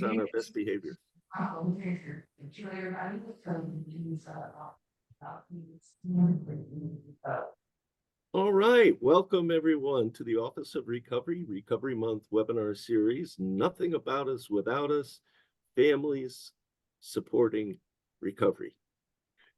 On our best behavior. All right, welcome everyone to the Office of Recovery Month webinar series, Nothing About Us Without Us, Families Supporting Recovery.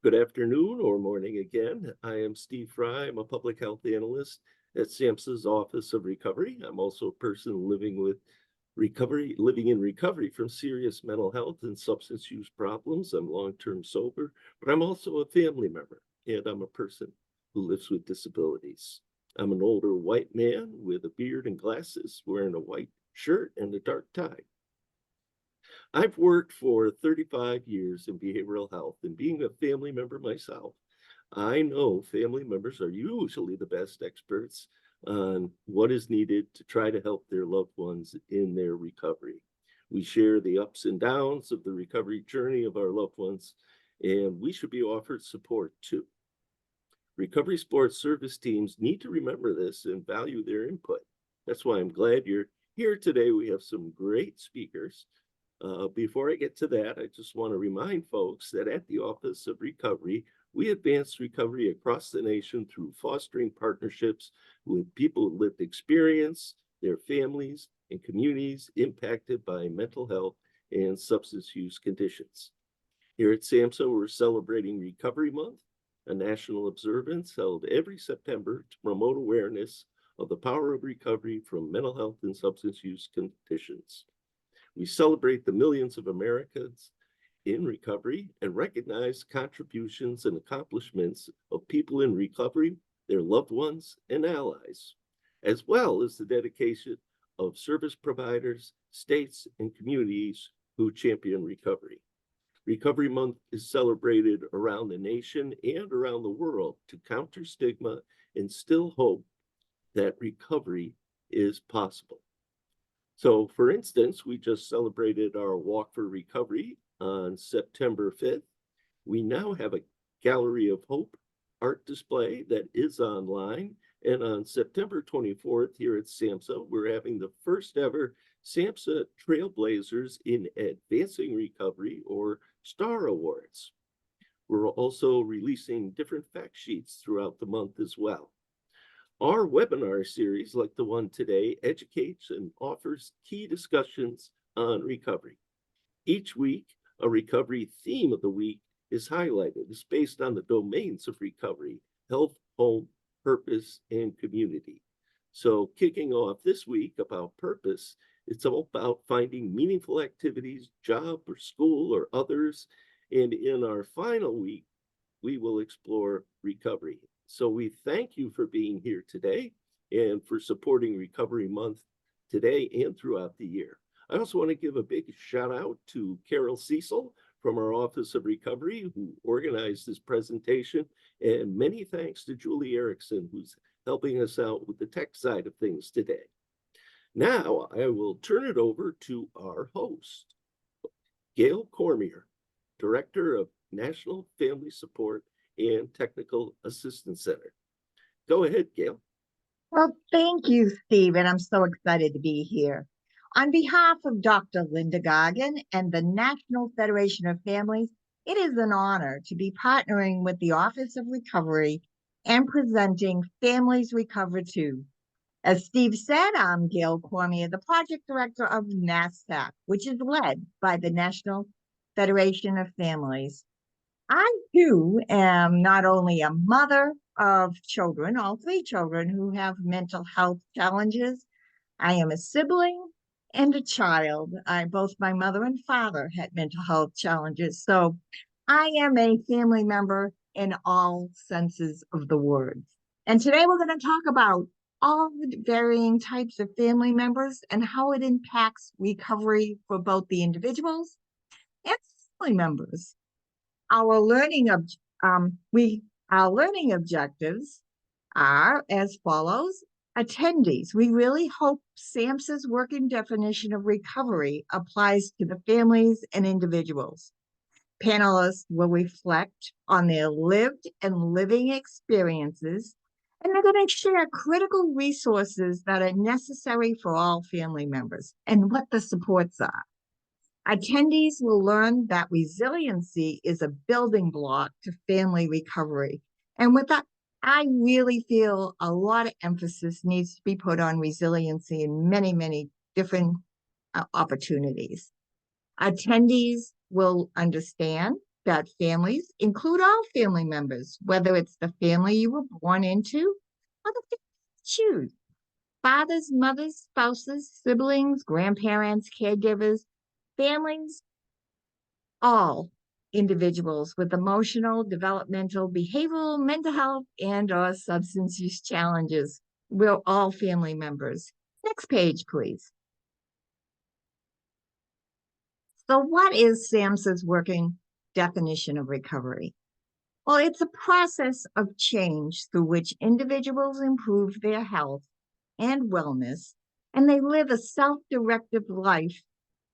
Good afternoon or morning again. I am Steve Fry. I'm a public health analyst at SAMHSA's Office of Recovery. I'm also a person living in recovery from serious mental health and substance use problems. I'm long-term sober, but I'm also a family member, and I'm a person who lives with disabilities. I'm an older white man with a beard and glasses, wearing a white shirt and a dark tie. I've worked for 35 years in behavioral health, and being a family member myself, I know family members are usually the best experts on what is needed to try to help their loved ones in their recovery. We share the ups and downs of the recovery journey of our loved ones, and we should be offered support too. Recovery support service teams need to remember this and value their input. That's why I'm glad you're here today. We have some great speakers. Before I get to that, I just want to remind folks that at the Office of Recovery, we advance recovery across the nation through fostering partnerships with people with lived experience, their families, and communities impacted by mental health and substance use conditions. Here at SAMHSA, we're celebrating Recovery Month, a national observance held every September to promote awareness of the power of recovery from mental health and substance use conditions. We celebrate the millions of Americans in recovery and recognize contributions and accomplishments of people in recovery, their loved ones, and allies, as well as the dedication of service providers, states, and communities who champion recovery. Recovery Month is celebrated around the nation and around the world to counter stigma and instill hope that recovery is possible. So, for instance, we just celebrated our Walk for Recovery on September 5th. We now have a Gallery of Hope art display that is online. And on September 24th here at SAMHSA, we're having the first ever SAMHSA Trailblazers in Advancing Recovery, or STAR Awards. We're also releasing different fact sheets throughout the month as well. Our webinar series, like the one today, educates and offers key discussions on recovery. Each week, a recovery theme of the week is highlighted. It's based on the domains of recovery: health, home, purpose, and community. So kicking off this week about purpose, it's all about finding meaningful activities, job or school or others. And in our final week, we will explore recovery. So we thank you for being here today and for supporting Recovery Month today and throughout the year. I also want to give a big shout out to Carol Cecil from our Office of Recovery, who organized this presentation, and many thanks to Julie Erickson, who's helping us out with the tech side of things today. Now I will turn it over to our host, Gail Cormier, Director of National Family Support and Technical Assistance Center. Go ahead, Gail. Well, thank you, Steve, and I'm so excited to be here. On behalf of Dr. Linda Goggin and the National Federation of Families, it is an honor to be partnering with the Office of Recovery and presenting Families Recover Too. As Steve said, I'm Gail Cormier, the project director of NASFAC, which is led by the National Federation of Families. I, too, am not only a mother of children, all three children who have mental health challenges. I am a sibling and a child. Both my mother and father had mental health challenges. So I am a family member in all senses of the word. And today we're going to talk about all the varying types of family members and how it impacts recovery for both the individuals and family members. Our learning objectives are as follows. Attendees, we really hope SAMHSA's working definition of recovery applies to the families and individuals. Panelists will reflect on their lived and living experiences, and they're going to share critical resources that are necessary for all family members and what the supports are. Attendees will learn that resiliency is a building block to family recovery. And with that, I really feel a lot of emphasis needs to be put on resiliency in many, many different opportunities. Attendees will understand that families include all family members, whether it's the family you were born into or the family you choose. Fathers, mothers, spouses, siblings, grandparents, caregivers, families, all individuals with emotional, developmental, behavioral, mental health, and or substance use challenges. We're all family members. Next page, please. So what is SAMHSA's working definition of recovery? Well, it's a process of change through which individuals improve their health and wellness, and they live a self-directed life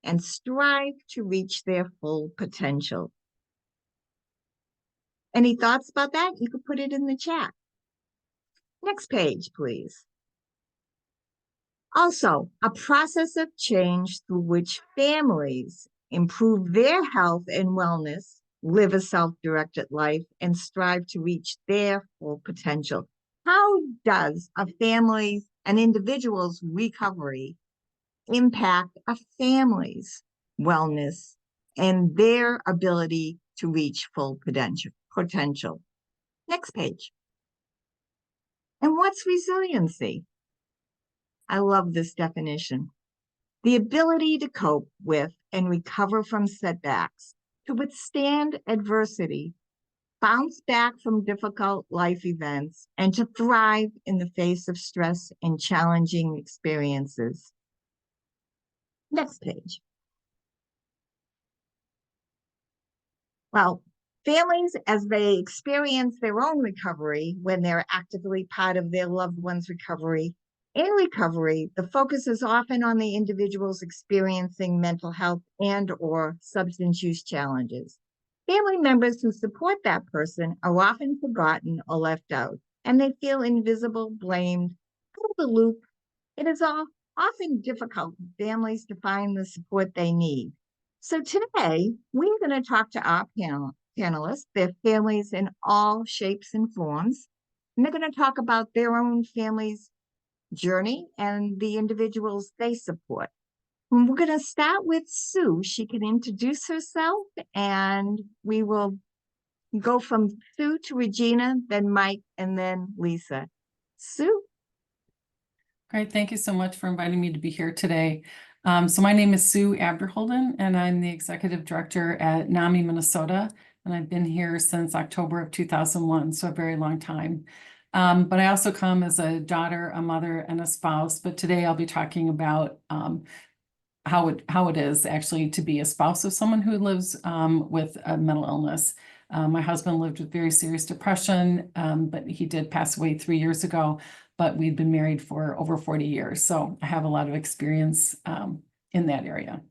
and strive to reach their full potential. Any thoughts about that? You could put it in the chat. Next page, please. Also, a process of change through which families improve their health and wellness, live a self-directed life, and strive to reach their full potential. How does a family's, an individual's recovery impact a family's wellness and their ability to reach full potential? Next page. And what's resiliency? I love this definition. The ability to cope with and recover from setbacks, to withstand adversity, bounce back from difficult life events, and to thrive in the face of stress and challenging experiences. Next page. Well, families, as they experience their own recovery when they're actively part of their loved one's recovery, in recovery, the focus is often on the individuals experiencing mental health and or substance use challenges. Family members who support that person are often forgotten or left out, and they feel invisible, blamed, out of the loop. It is often difficult for families to find the support they need. So today, we're going to talk to our panelists, their families in all shapes and forms, and they're going to talk about their own family's journey and the individuals they support. And we're going to start with Sue. She can introduce herself, and we will go from Sue to Regina, then Mike, and then Lisa. Sue? Great, thank you so much for inviting me to be here today. So my name is Sue Abderholden, and I'm the Executive Director at NAMI Minnesota, and I've been here since October of 2001, so a very long time. But I also come as a daughter, a mother, and a spouse, but today I'll be talking about how it is actually to be a spouse of someone who lives with a mental illness. My husband lived with very serious depression, but he did pass away 3 years ago, but we'd been married for over 40 years. So I have a lot of experience in that area.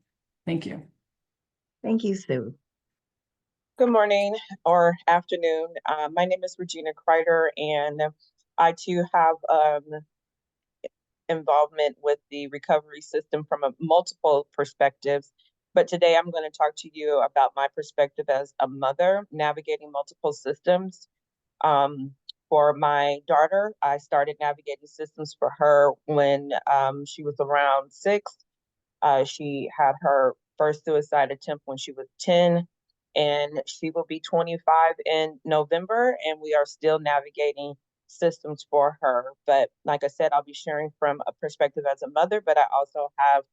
Thank you. Thank you, Sue. Good morning or afternoon. My name is Regina Kreider, and I too have involvement with the recovery system from multiple perspectives. But today I'm going to talk to you about my perspective as a mother navigating multiple systems. For my daughter, I started navigating systems for her when she was around 6. She had her first suicide attempt when she was 10, and she will be 25 in November, and we are still navigating systems for her. But like I said, I'll be sharing from a perspective as a mother, but I also have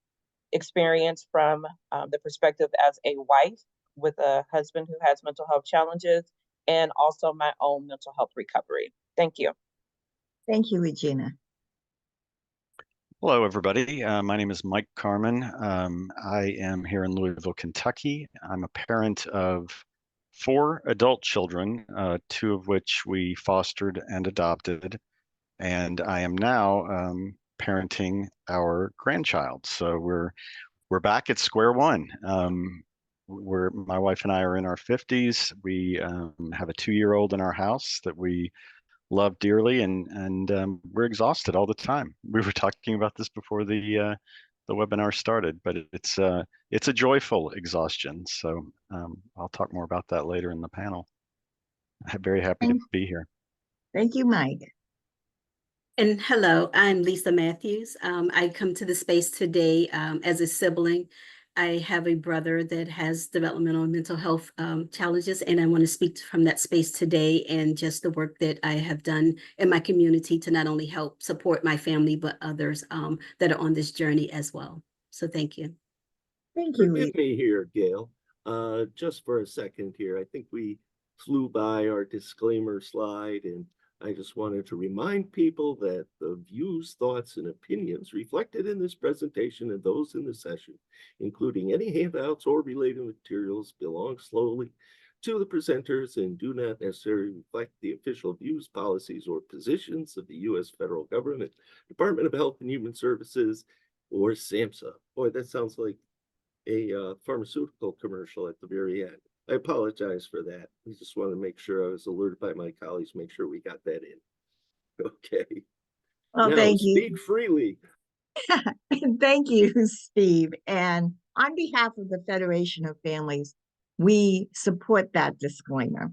experience from the perspective as a wife with a husband who has mental health challenges, and also my own mental health recovery. Thank you. Thank you, Regina. Hello, everybody. My name is Mike Carmen. I am here in Louisville, Kentucky. I'm a parent of 4 adult children, 2 of which we fostered and adopted. And I am now parenting our grandchild. So we're back at square one. My wife and I are in our 50s. We have a 2-year-old in our house that we love dearly, and we're exhausted all the time. We were talking about this before the the webinar started, but it's a joyful exhaustion. So I'll talk more about that later in the panel. I'm very happy to be here. Thank you, Mike. And hello, I'm Lisa Matthews. I come to the space today as a sibling. I have a brother that has developmental and mental health challenges, and I want to speak from that space today and just the work that I have done in my community to not only help support my family, but others that are on this journey as well. So thank you. Thank you, Forgive Lisa. me here, Gail. Just for a second here, I think we flew by our disclaimer slide, and I just wanted to remind people that the views, thoughts, and opinions reflected in this presentation and those in the session, including any handouts or related materials, belong solely to the presenters and do not necessarily reflect the official views, policies, or positions of the U.S. federal government, Department of Health and Human Services, or SAMHSA. Boy, that sounds like a pharmaceutical commercial at the very end. I apologize for that. I just wanted to make sure I was alerted by my colleagues, make sure we got that in. Okay. Well, Now, thank you. speak freely. Thank you, Steve. And on behalf of the Federation of Families, we support that disclaimer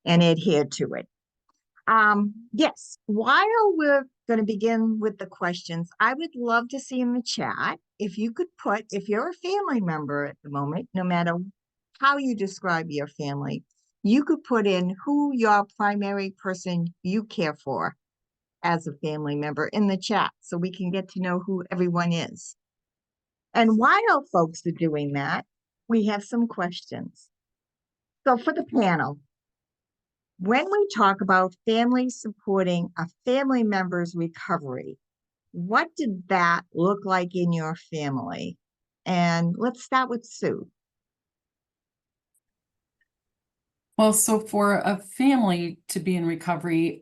and adhere to it. Yes, while we're going to begin with the questions, I would love to see in the chat if you could put, if you're a family member at the moment, no matter how you describe your family, you could put in who your primary person you care for as a family member in the chat so we can get to know who everyone is. And while folks are doing that, we have some questions. So for the panel, when we talk about families supporting a family member's recovery, what did that look like in your family? And let's start with Sue. Well, so for a family to be in recovery,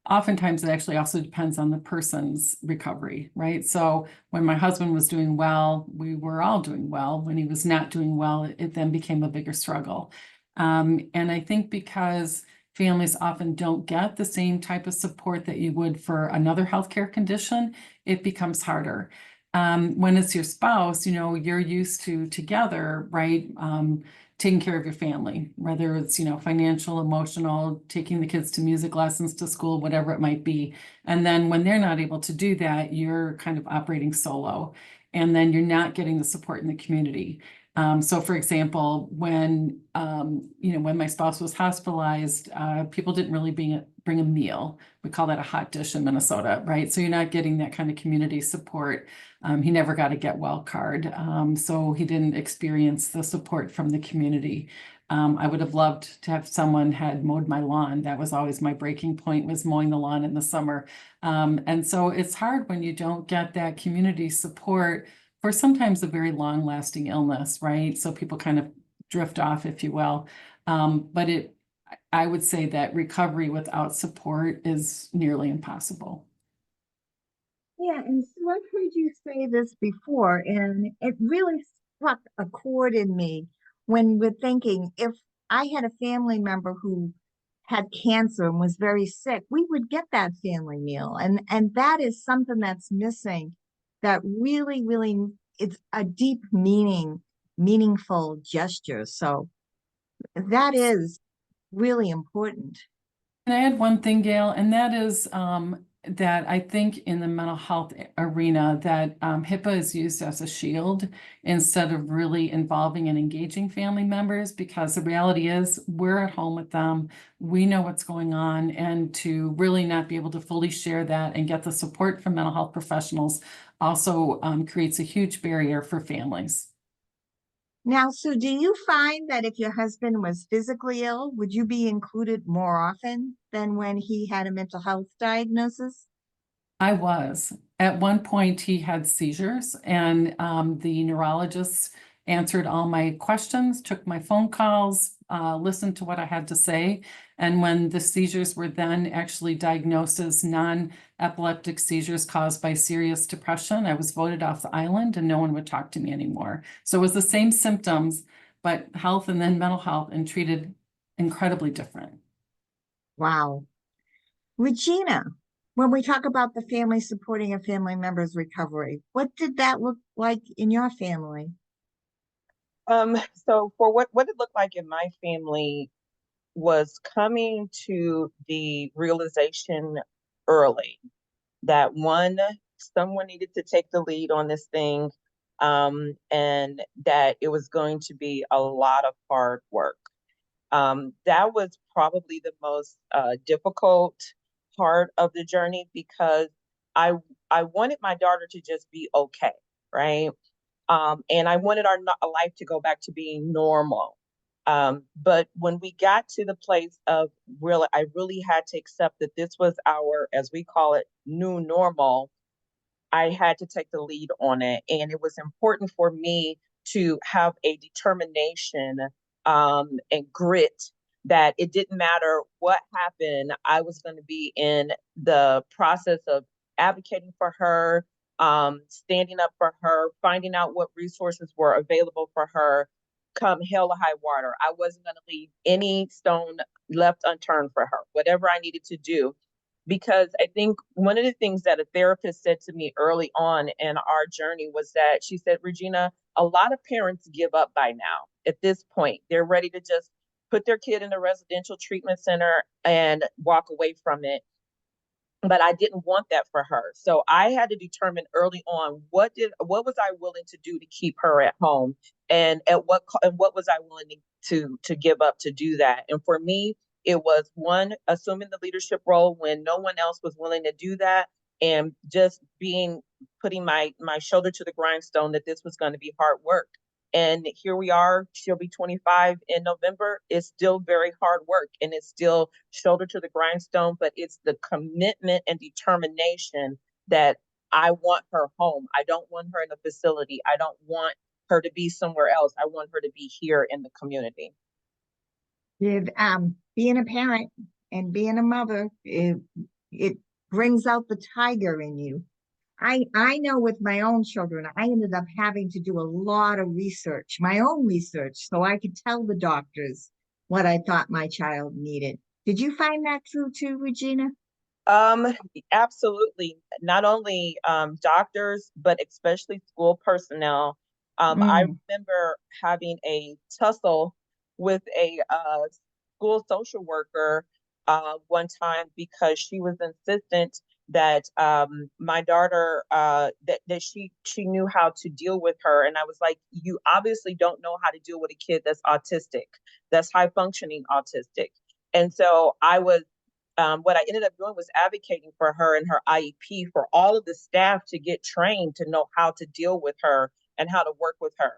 oftentimes it actually also depends on the person's recovery, right? So when my husband was doing well, we were all doing well. When he was not doing well, it then became a bigger struggle. And I think because families often don't get the same type of support that you would for another healthcare condition, it becomes harder. When it's your spouse, you know, you're used to together, right? Taking care of your family, whether it's, you know, financial, emotional, taking the kids to music lessons, to school, whatever it might be. And then when they're not able to do that, you're kind of operating solo, and then you're not getting the support in the community. So for example, when, you know, when my spouse was hospitalized, people didn't really bring a meal. We call that a hot dish in Minnesota, right? So you're not getting that kind of community support. He never got a get well card. So he didn't experience the support from the community. I would have loved to have someone had mowed my lawn. That was always my breaking point, was mowing the lawn in the summer. And so it's hard when you don't get that community support for sometimes a very long lasting illness, right? So people kind of drift off, if you will. But I would say that recovery without support is nearly impossible. Yeah, and so I've heard you say this before, and it really struck a chord in me when we're thinking, if I had a family member who had cancer and was very sick, we would get that family meal. And that is something that's missing, that really, really, it's a deep meaningful gesture. So that is really important. Can I add one thing, Gail? And that is that I think in the mental health arena that HIPAA is used as a shield instead of really involving and engaging family members, because the reality is we're at home with them, we know what's going on, and to really not be able to fully share that and get the support from mental health professionals also creates a huge barrier for families. Now, so do you find that if your husband was physically ill, would you be included more often than when he had a mental health diagnosis? I was. At one point, he had seizures, and the neurologist answered all my questions, took my phone calls, listened to what I had to say. And when the seizures were then actually diagnosed as non-epileptic seizures caused by serious depression, I was voted off the island and no one would talk to me anymore. So it was the same symptoms, but health and then mental health, and treated incredibly different. Wow. Regina, When we talk about the family supporting a family member's recovery, what did that look like in your family? So for what it looked like in my family was coming to the realization early that someone needed to take the lead on this thing, and that it was going to be a lot of hard work. That was probably the most difficult part of the journey because I I wanted my daughter to just be okay, right? And I wanted our life to go back to being normal. But when we got to the place of I really had to accept that this was our, as we call it, new normal. I had to take the lead on it. And it was important for me to have a determination and grit that it didn't matter what happened, I was going to be in the process of advocating for her, standing up for her, finding out what resources were available for her, come hell or high water. I wasn't going to leave any stone left unturned for her, whatever I needed to do, because I think one of the things that a therapist said to me early on in our journey was that she said, Regina, a lot of parents give up by now. At this point, they're ready to just put their kid in a residential treatment center and walk away from it. But I didn't want that for her. So I had to determine early on what was I willing to do to keep her at home, and what was I willing to give up to do that. And for me, it was one, assuming the leadership role when no one else was willing to do that, and just putting my shoulder to the grindstone that this was going to be hard work. And here we are, she'll be 25 in November. It's still very hard work and it's still shoulder to the grindstone, but it's the commitment and determination that I want her home. I don't want her in a facility. I don't want her to be somewhere else. I want her to be here in the community. Being a parent and being a mother, it brings out the tiger in you. I know with my own children, I ended up having to do a lot of research, my own research, so I could tell the doctors what I thought my child needed. Did you find that true too, Regina? Um, Absolutely. Not only doctors, but especially school personnel. I Mm, remember having a tussle with a school social worker one time because she was insistent that my daughter that she knew how to deal with her, and I was like, you obviously don't know how to deal with a kid that's autistic, that's high functioning autistic. And so what I ended up doing was advocating for her and her IEP for all of the staff to get trained to know how to deal with her and how to work with her.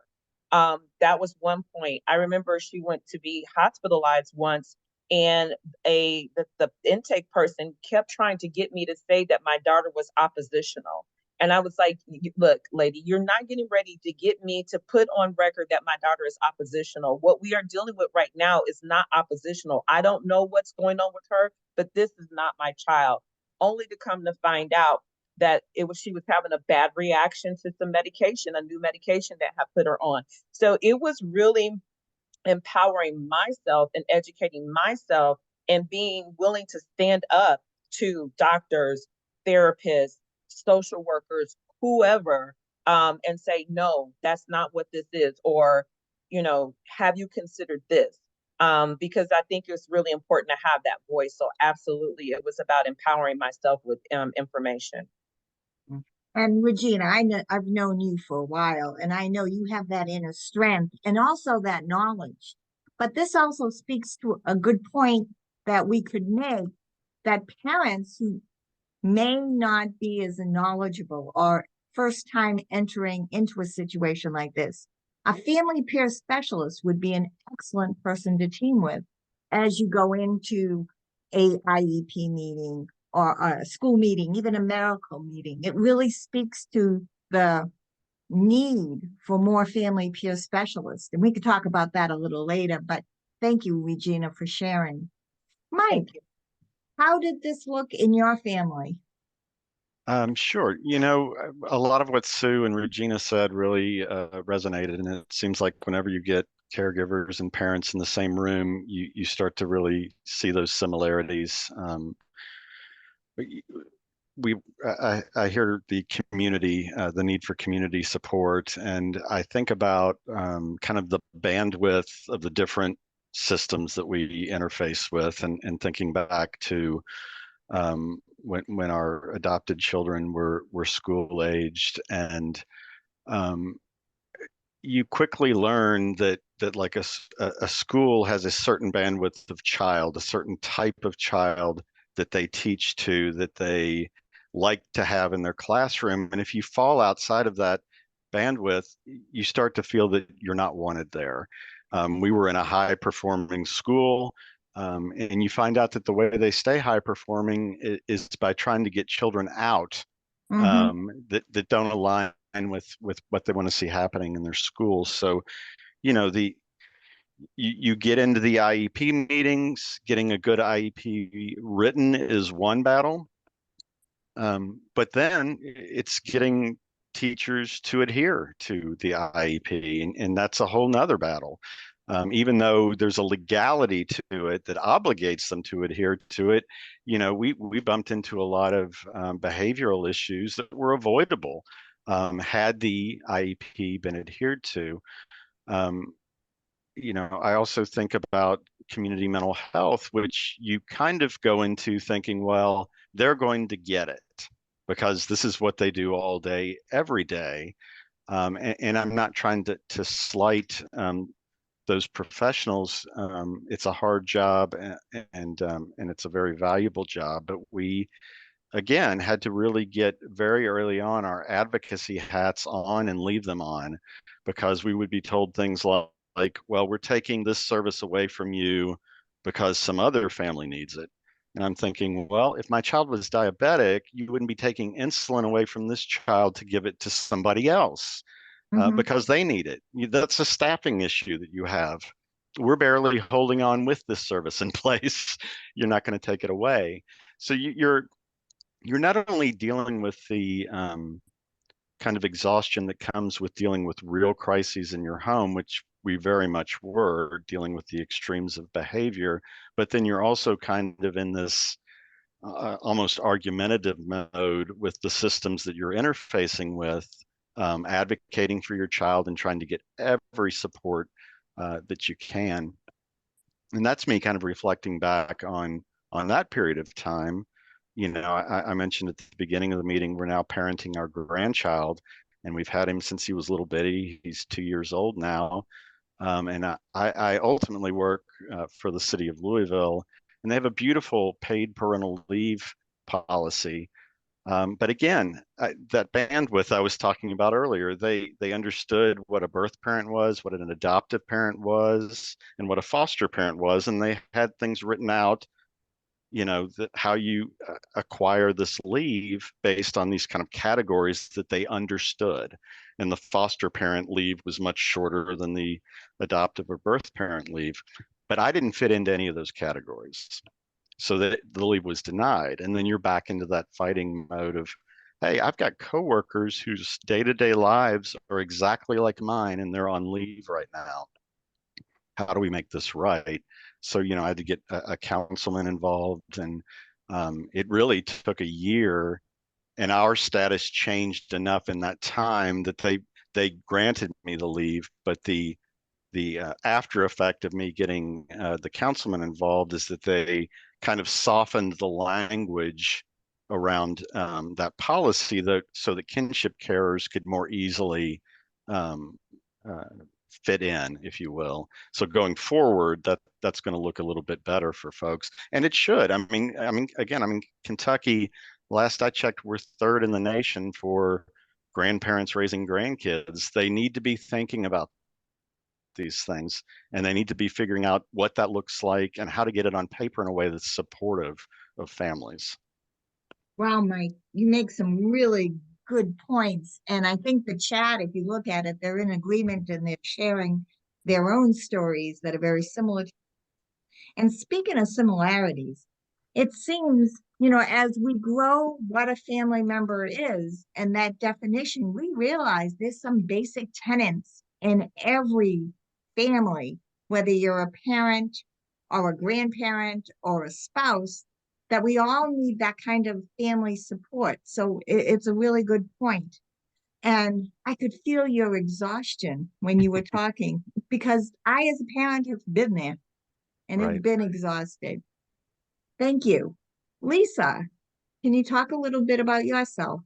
That was one point. I remember she went to be hospitalized once, and the intake person kept trying to get me to say that my daughter was oppositional. And I was like, look, lady, you're not getting ready to get me to put on record that my daughter is oppositional. What we are dealing with right now is not oppositional. I don't know what's going on with her, but this is not my child. Only to come to find out that she was having a bad reaction to some medication, a new medication that had put her on. So it was really empowering myself and educating myself and being willing to stand up to doctors, therapists, social workers, whoever, and say, no, that's not what this is. Or, have you considered this? Because I think it's really important to have that voice. So absolutely, it was about empowering myself with information. And Regina, I've known you for a while, and I know you have that inner strength and also that knowledge. But this also speaks to a good point that we could make, that parents who may not be as knowledgeable or first time entering into a situation like this, a family peer specialist would be an excellent person to team with as you go into a IEP meeting or a school meeting, even a medical meeting. It really speaks to the need for more family peer specialists. And we could talk about that a little later, but thank you, Regina, for sharing. Mike, Thank you. how did this look in your family? Sure. A lot of what Sue and Regina said really resonated, and it seems like whenever you get caregivers and parents in the same room, you start to really see those similarities. I hear the community, the need for community support, and I think about kind of the bandwidth of the different systems that we interface with, and thinking back to when our adopted children were school aged, and um, you quickly learn that like a school has a certain bandwidth of child, a certain type of child that they teach to, that they like to have in their classroom. And if you fall outside of that bandwidth, you start to feel that you're not wanted there. We were in a high performing school, and you find out that the way they stay high performing is by trying to get children out that don't align with what they want to see happening in their schools. So, you get into the IEP meetings. Getting a good IEP written is one battle, but then it's getting teachers to adhere to the IEP, and that's a whole nother battle. Even though there's a legality to it that obligates them to adhere to it, we bumped into a lot of behavioral issues that were avoidable had the IEP been adhered to. Um, I also think about community mental health, which you kind of go into thinking, well, they're going to get it because this is what they do all day, every day. And I'm not trying to slight those professionals. It's a hard job, and it's a very valuable job. But we, again, had to really get very early on our advocacy hats on and leave them on, because we would be told things like, well, we're taking this service away from you because some other family needs it. And I'm thinking, well, if my child was diabetic, you wouldn't be taking insulin away from this child to give it to somebody else because they need it. That's a staffing issue that you have. We're barely holding on with this service in place. You're not going to take it away. So you're not only dealing with the kind of exhaustion that comes with dealing with real crises in your home, which we very much were dealing with the extremes of behavior, but then you're also kind of in this almost argumentative mode with the systems that you're interfacing with, advocating for your child and trying to get every support that you can. And that's me kind of reflecting back on that period of time. I mentioned at the beginning of the meeting, we're now parenting our grandchild, and we've had him since he was little bitty. He's 2 years old now. And I ultimately work for the city of Louisville, and they have a beautiful paid parental leave policy. But again, that bandwidth I was talking about earlier, they understood what a birth parent was, what an adoptive parent was, and what a foster parent was, and they had things written out, how you acquire this leave based on these kind of categories that they understood. And the foster parent leave was much shorter than the adoptive or birth parent leave. But I didn't fit into any of those categories, so that the leave was denied. And then you're back into that fighting mode of, hey, I've got coworkers whose day-to-day lives are exactly like mine, and they're on leave right now. How do we make this right? So, I had to get a councilman involved, and it really took a year, and our status changed enough in that time that they granted me the leave. But the after effect of me getting the councilman involved is that they kind of softened the language around that policy, so that kinship carers could more easily um, uh, fit in, if you will. So going forward, that's going to look a little bit better for folks, and it should. Again, Kentucky. Last I checked, we're third in the nation for grandparents raising grandkids. They need to be thinking about these things, and they need to be figuring out what that looks like and how to get it on paper in a way that's supportive of families. Wow, Mike, you make some really good points. And I think the chat, if you look at it, they're in agreement and they're sharing their own stories that are very similar. And speaking of similarities, it seems, as we grow what a family member is and that definition, we realize there's some basic tenets in every family, whether you're a parent or a grandparent or a spouse, that we all need that kind of family support. So it's a really good point. And I could feel your exhaustion when you were talking because I, as a parent, have been there and have Right. been exhausted. Thank you. Lisa, can you talk a little bit about yourself?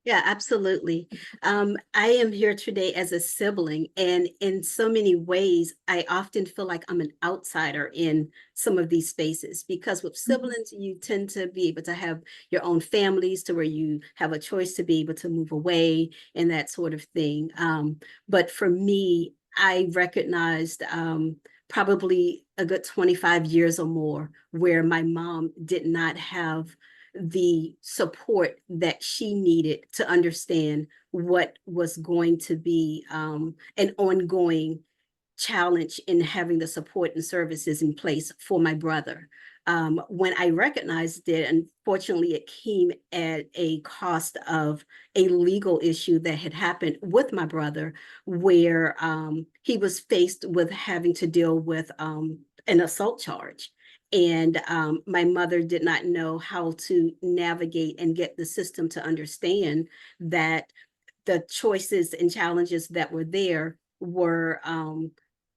Yeah, absolutely. I am here today as a sibling, and in so many ways, I often feel like I'm an outsider in some of these spaces because with siblings, you tend to be able to have your own families to where you have a choice to be able to move away and that sort of thing. But for me, I recognized probably a good 25 years or more where my mom did not have the support that she needed to understand what was going to be an ongoing challenge in having the support and services in place for my brother. When I recognized it, unfortunately, it came at a cost of a legal issue that had happened with my brother, where he was faced with having to deal with an assault charge. And my mother did not know how to navigate and get the system to understand that the choices and challenges that were there were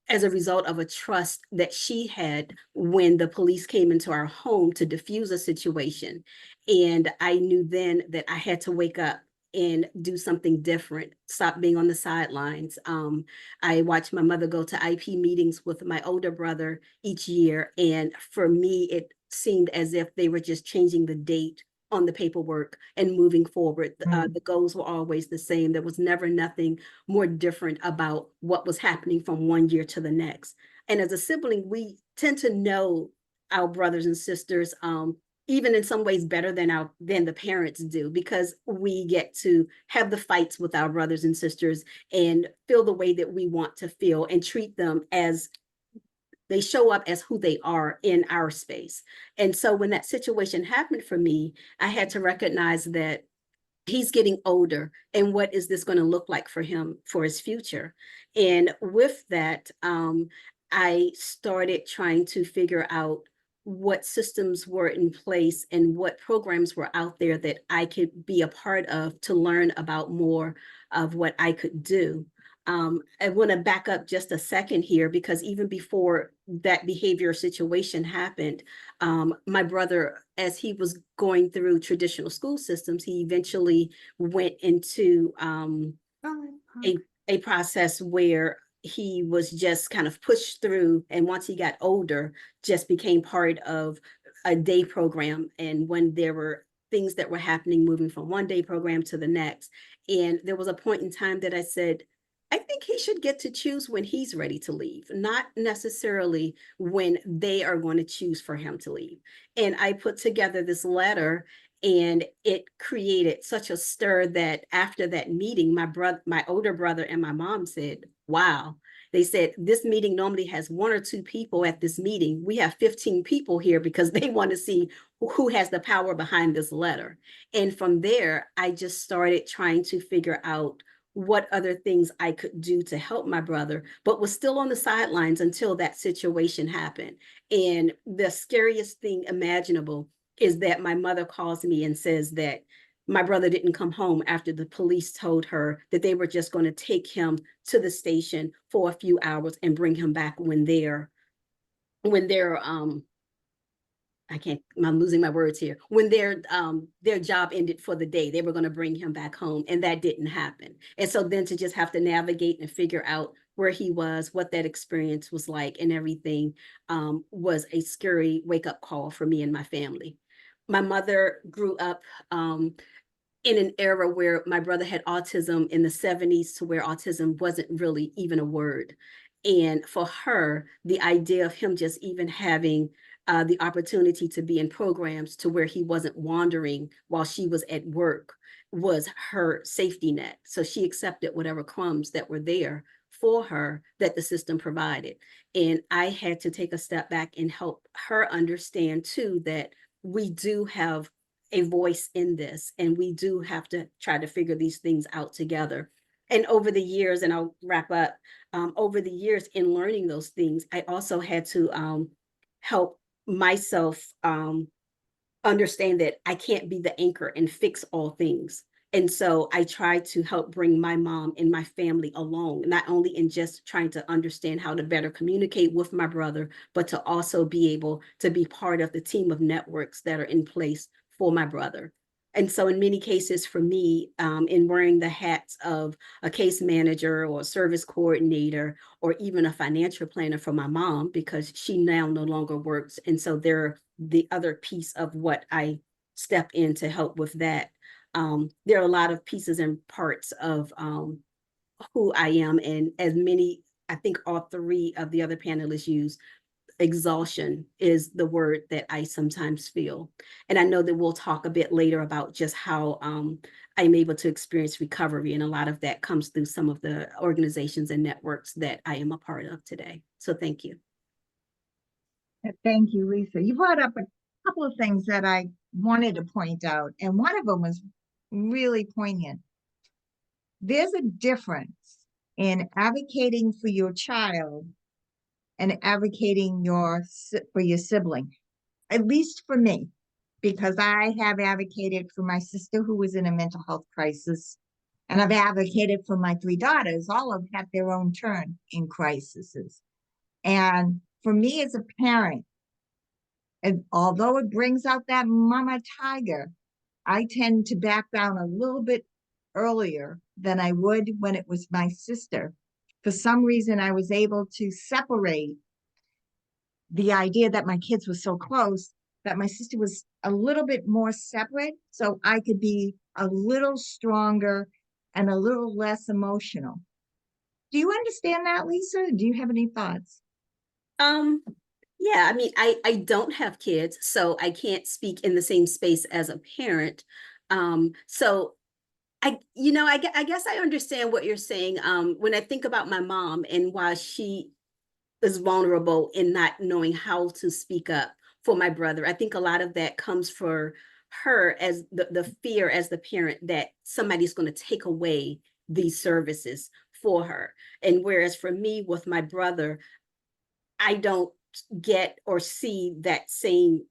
as a result of a trust that she had when the police came into our home to diffuse a situation. And I knew then that I had to wake up and do something different, stop being on the sidelines. I watched my mother go to IP meetings with my older brother each year. And for me, it seemed as if they were just changing the date on the paperwork and moving forward. The goals were always the same. There was never nothing more different about what was happening from one year to the next. And as a sibling, we tend to know our brothers and sisters, even in some ways better than the parents do, because we get to have the fights with our brothers and sisters and feel the way that we want to feel and treat them as they show up as who they are in our space. And so when that situation happened for me, I had to recognize that he's getting older, and what is this going to look like for him for his future? And with that, I started trying to figure out what systems were in place and what programs were out there that I could be a part of to learn about more of what I could do. I want to back up just a second here because even before that behavior situation happened, my brother, as he was going through traditional school systems, he eventually went into a process where he was just kind of pushed through, and once he got older, just became part of a day program. And when there were things that were happening, moving from one day program to the next, and there was a point in time that I said, I think he should get to choose when he's ready to leave, not necessarily when they are going to choose for him to leave. And I put together this letter, and it created such a stir that after that meeting, my older brother and my mom said, wow. They said, this meeting normally has 1 or 2 people at this meeting. We have 15 people here because they want to see who has the power behind this letter. And from there, I just started trying to figure out what other things I could do to help my brother, but was still on the sidelines until that situation happened. And the scariest thing imaginable is that my mother calls me and says that my brother didn't come home after the police told her that they were just going to take him to the station for a few hours and bring him back when their I'm losing my words here. When their job ended for the day, they were going to bring him back home, and that didn't happen. And so then to just have to navigate and figure out where he was, what that experience was like, and everything was a scary wake-up call for me and my family. My mother grew up in an era where my brother had autism in the 70s, to where autism wasn't really even a word. And for her, the idea of him just even having the opportunity to be in programs to where he wasn't wandering while she was at work was her safety net. So she accepted whatever crumbs that were there for her that the system provided. And I had to take a step back and help her understand too that we do have a voice in this, and we do have to try to figure these things out together. And over the years, and I'll wrap up, over the years in learning those things, I also had to help myself understand that I can't be the anchor and fix all things. And so I try to help bring my mom and my family along, not only in just trying to understand how to better communicate with my brother, but to also be able to be part of the team of networks that are in place for my brother. And so in many cases for me, in wearing the hats of a case manager or a service coordinator, or even a financial planner for my mom, because she now no longer works. And so they're the other piece of what I step in to help with that. There are a lot of pieces and parts of who I am. And as many, I think all three of the other panelists use, exhaustion is the word that I sometimes feel. And I know that we'll talk a bit later about just how I'm able to experience recovery. And a lot of that comes through some of the organizations and networks that I am a part of today. So thank you. Thank you, Lisa. You brought up a couple of things that I wanted to point out, and one of them was really poignant. There's a difference in advocating for your child and advocating for your sibling, at least for me, because I have advocated for my sister who was in a mental health crisis, and I've advocated for my three daughters. All have had their own turn in crises. And for me as a parent, and although it brings out that mama tiger, I tend to back down a little bit earlier than I would when it was my sister. For some reason, I was able to separate the idea that my kids were so close, that my sister was a little bit more separate, so I could be a little stronger and a little less emotional. Do you understand that, Lisa? Do you have any thoughts? Yeah, I mean, I don't have kids, so I can't speak in the same space as a parent. So I guess I understand what you're saying. When I think about my mom and why she is vulnerable in not knowing how to speak up for my brother, I think a lot of that comes for her as the fear as the parent that somebody's going to take away these services for her. And whereas for me with my brother, I don't get or see that same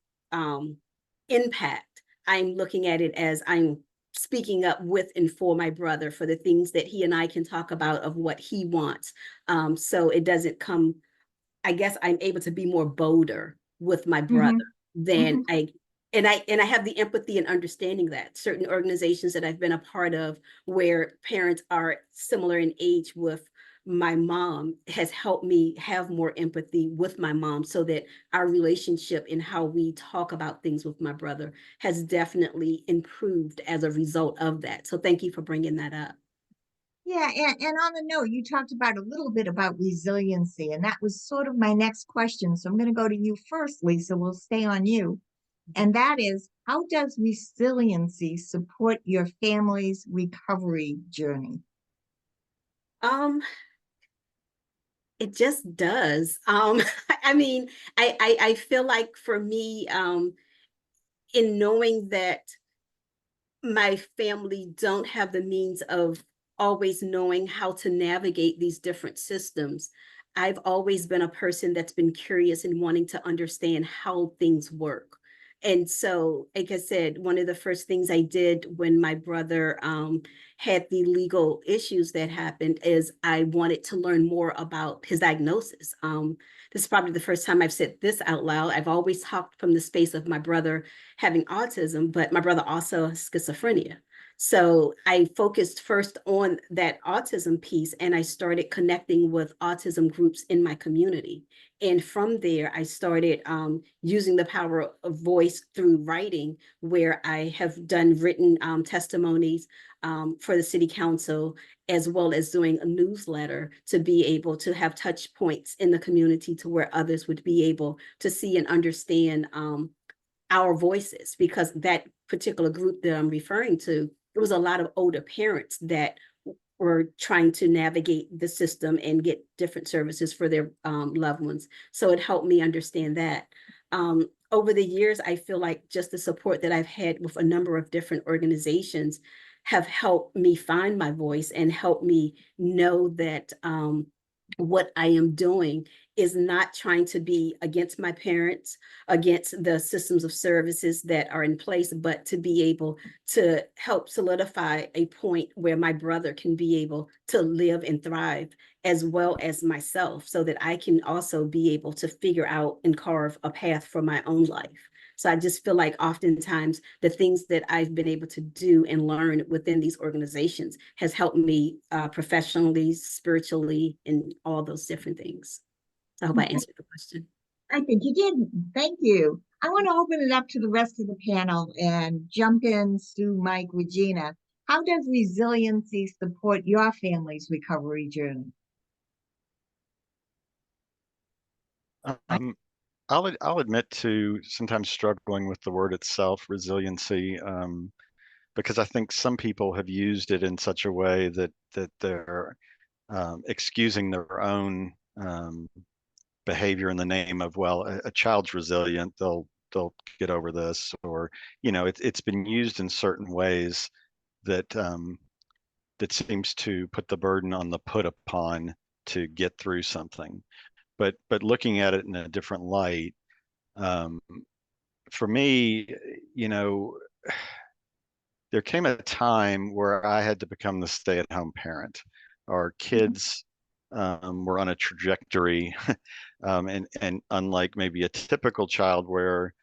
impact. I'm looking at it as I'm speaking up with and for my brother for the things that he and I can talk about of what he wants. So it doesn't come, I guess I'm able to be more bolder with my brother than and I have the empathy and understanding that certain organizations that I've been a part of where parents are similar in age with my mom has helped me have more empathy with my mom so that our relationship and how we talk about things with my brother has definitely improved as a result of that. So thank you for bringing that up. Yeah, and on the note, you talked about a little bit about resiliency, and that was sort of my next question. So I'm going to go to you first, Lisa. We'll stay on you. And that is, how does resiliency support your family's recovery journey? It just does. I mean, I feel like for me, in knowing that my family don't have the means of always knowing how to navigate these different systems, I've always been a person that's been curious and wanting to understand how things work. And so, like I said, one of the first things I did when my brother had the legal issues that happened is I wanted to learn more about his diagnosis. This is probably the first time I've said this out loud. I've always talked from the space of my brother having autism, but my brother also has schizophrenia. So I focused first on that autism piece and I started connecting with autism groups in my community. And from there, I started using the power of voice through writing, where I have done written testimonies for the city council, as well as doing a newsletter to be able to have touch points in the community to where others would be able to see and understand our voices, because that particular group that I'm referring to, it was a lot of older parents that were trying to navigate the system and get different services for their loved ones. So it helped me understand that. Over the years, I feel like just the support that I've had with a number of different organizations have helped me find my voice and helped me know that what I am doing is not trying to be against my parents, against the systems of services that are in place, but to be able to help solidify a point where my brother can be able to live and thrive, as well as myself, so that I can also be able to figure out and carve a path for my own life. So I just feel like oftentimes the things that I've been able to do and learn within these organizations has helped me professionally, spiritually, and all those different things. I hope I answered the question. I think you did. Thank you. I want to open it up to the rest of the panel and jump in, Sue, Mike, Regina. How does resiliency support your family's recovery journey? I'll admit to sometimes struggling with the word itself, resiliency, because I think some people have used it in such a way that they're excusing their own behavior in the name of, well, a child's resilient, they'll get over this, or it's been used in certain ways that that seems to put the burden on the put upon to get through something. But looking at it in a different light, for me, there came a time where I had to become the stay-at-home parent. Our kids were on a trajectory, and unlike maybe a typical child where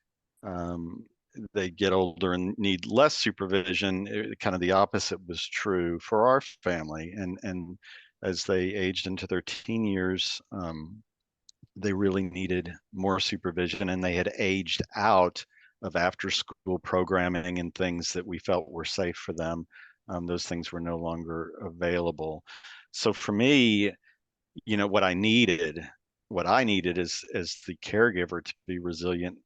they get older and need less supervision, kind of the opposite was true for our family. And as they aged into their teen years, they really needed more supervision, and they had aged out of after school programming and things that we felt were safe for them. Those things were no longer available. So for me, what I needed as the caregiver to be resilient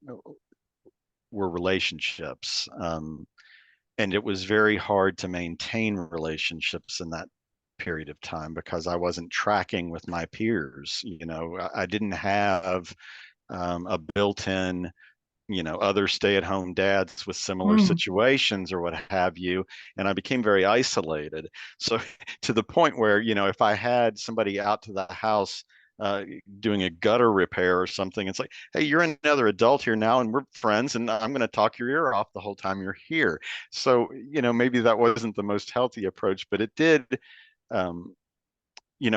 were relationships. And it was very hard to maintain relationships in that period of time because I wasn't tracking with my peers. I didn't have a built-in, other stay-at-home dads with similar situations or what have you, and I became very isolated. So to the point where, if I had somebody out to the house doing a gutter repair or something, it's like, hey, you're another adult here now and we're friends and I'm going to talk your ear off the whole time you're here. So maybe that wasn't the most healthy approach, but it did.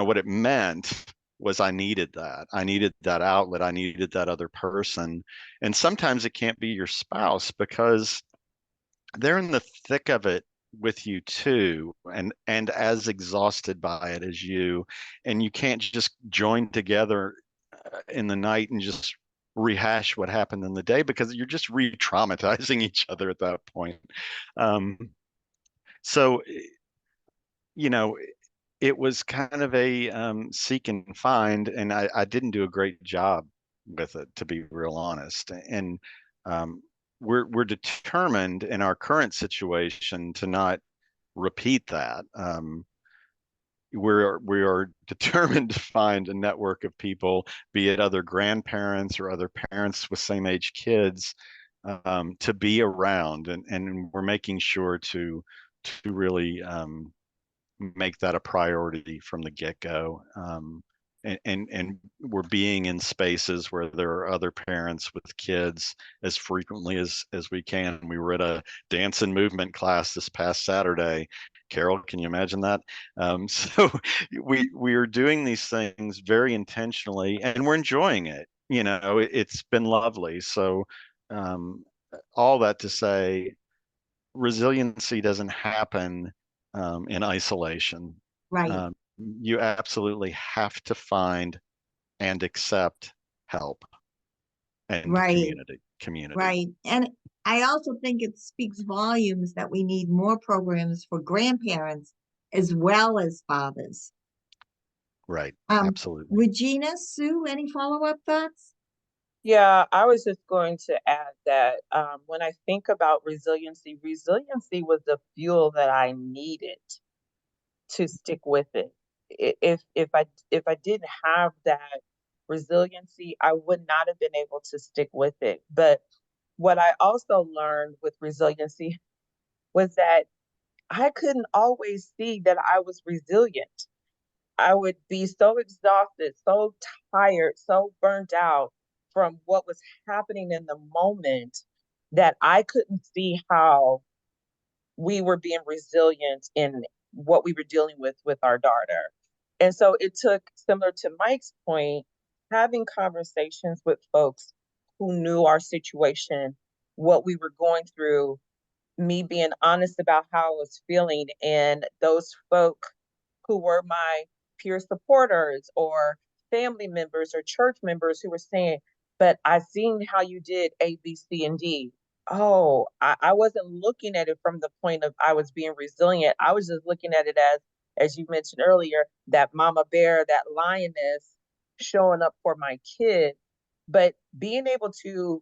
What it meant was I needed that outlet. I needed that other person. And sometimes it can't be your spouse because they're in the thick of it with you too, and as exhausted by it as you, and you can't just join together in the night and just rehash what happened in the day because you're just re-traumatizing each other at that point. So it was kind of a seek and find, and I didn't do a great job with it, to be real honest. And we're determined in our current situation to not repeat that. We are determined to find a network of people, be it other grandparents or other parents with same age kids, to be around, and we're making sure to really make that a priority from the get-go. And we're being in spaces where there are other parents with kids as frequently as we can. We were at a dance and movement class this past Saturday. Carol, can you imagine that? So we are doing these things very intentionally, and we're enjoying it. It's been lovely. So all that to say, resiliency doesn't happen in isolation. Right. You absolutely have to find and accept help and Right. community. Right. And I also think it speaks volumes that we need more programs for grandparents as well as fathers. Right. Absolutely. Regina, Sue, any follow-up thoughts? Yeah, I was just going to add that when I think about resiliency was the fuel that I needed to stick with it. If I didn't have that resiliency, I would not have been able to stick with it. But what I also learned with resiliency was that I couldn't always see that I was resilient. I would be so exhausted, so tired, so burnt out from what was happening in the moment that I couldn't see how we were being resilient in what we were dealing with our daughter. And so it took, similar to Mike's point, having conversations with folks who knew our situation, what we were going through, me being honest about how I was feeling, and those folk who were my peer supporters or family members or church members who were saying, but I seen how you did A, B, C, and D. Oh, I wasn't looking at it from the point of I was being resilient. I was just looking at it as you mentioned earlier, that mama bear, that lioness showing up for my kid. But being able to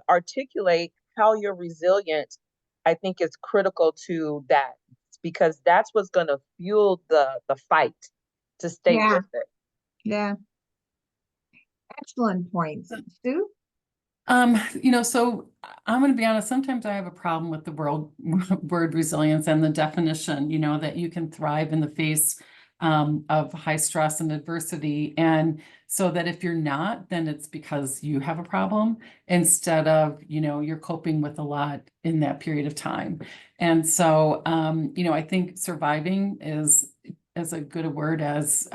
articulate how you're resilient, I think is critical to that, because that's what's going to fuel the fight to stay Yeah, with it. yeah. Excellent points. Sue? So I'm going to be honest, sometimes I have a problem with the word resilience and the definition, that you can thrive in the face of high stress and adversity. And so that if you're not, then it's because you have a problem instead of, you're coping with a lot in that period of time. And so, I think surviving is as a good a word as